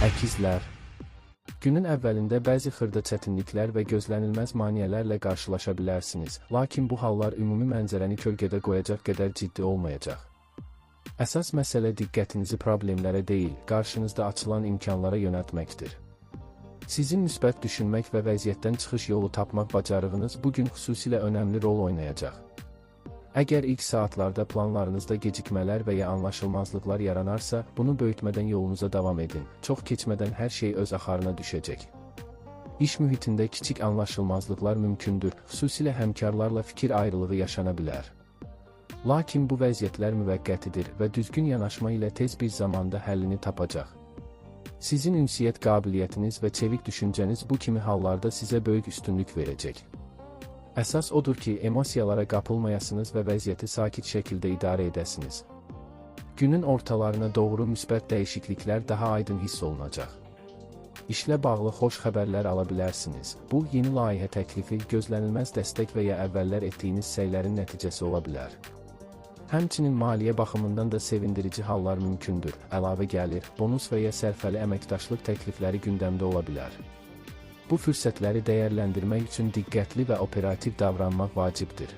Əkizlər. Günün əvvəlində bəzi xırda çətinliklər və gözlənilməz maneələrlə qarşılaşa bilərsiniz, lakin bu hallar ümumi mənzərəni kölgədə qoyacaq qədər ciddi olmayacaq. Əsas məsələ diqqətinizi problemlərə deyil, qarşınızda açılan imkanlara yönəltməkdir. Sizin müsbət düşünmək və vəziyyətdən çıxış yolu tapmaq bacarığınız bugün xüsusilə önəmli rol oynayacaq. Əgər ilk saatlarda planlarınızda gecikmələr və ya anlaşılmazlıqlar yaranarsa, bunu böyütmədən yolunuza davam edin. Çox keçmədən hər şey öz axarına düşəcək. İş mühitində kiçik anlaşılmazlıqlar mümkündür, xüsusilə həmkarlarla fikir ayrılığı yaşana bilər. Lakin bu vəziyyətlər müvəqqətidir və düzgün yanaşma ilə tez bir zamanda həllini tapacaq. Sizin ünsiyyət qabiliyyətiniz və çevik düşüncəniz bu kimi hallarda sizə böyük üstünlük verəcək. Əsas odur ki, emosiyalara qapılmayasınız və vəziyyəti sakit şəkildə idarə edəsiniz. Günün ortalarına doğru müsbət dəyişikliklər daha aydın hiss olunacaq. İşlə bağlı xoş xəbərlər ala bilərsiniz. Bu, yeni layihə təklifi, gözlənilməz dəstək və ya əvvəllər etdiyiniz səylərin nəticəsi ola bilər. Həmçinin maliyyə baxımından da sevindirici hallar mümkündür. Əlavə gəlir, bonus və ya sərfəli əməkdaşlıq təklifləri gündəmdə ola bilər. Bu fürsətləri dəyərləndirmək üçün diqqətli və operativ davranmaq vacibdir.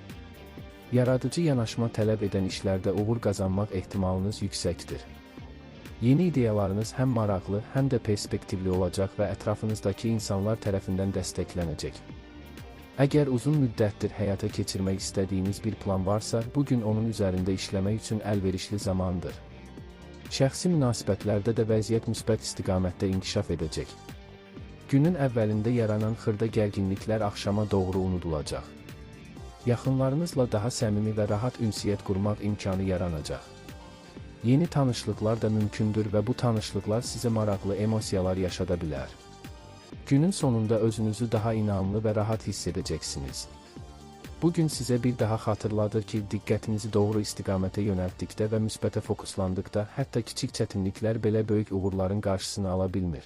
Yaradıcı yanaşma tələb edən işlərdə uğur qazanmaq ehtimalınız yüksəkdir. Yeni ideyalarınız həm maraqlı, həm də perspektivli olacaq və ətrafınızdakı insanlar tərəfindən dəstəklənəcək. Əgər uzun müddətdir həyata keçirmək istədiyiniz bir plan varsa, bugün onun üzərində işləmək üçün əlverişli zamandır. Şəxsi münasibətlərdə də vəziyyət müsbət istiqamətdə inkişaf edəcək. Günün əvvəlində yaranan xırda gərginliklər axşama doğru unudulacaq. Yaxınlarınızla daha səmimi və rahat ünsiyyət qurmaq imkanı yaranacaq. Yeni tanışlıqlar da mümkündür və bu tanışlıqlar sizə maraqlı emosiyalar yaşada bilər. Günün sonunda özünüzü daha inamlı və rahat hiss edəcəksiniz. Bugün sizə bir daha xatırladır ki, diqqətinizi doğru istiqamətə yönəltdikdə və müsbətə fokuslandıqda, hətta kiçik çətinliklər belə böyük uğurların qarşısını ala bilmir.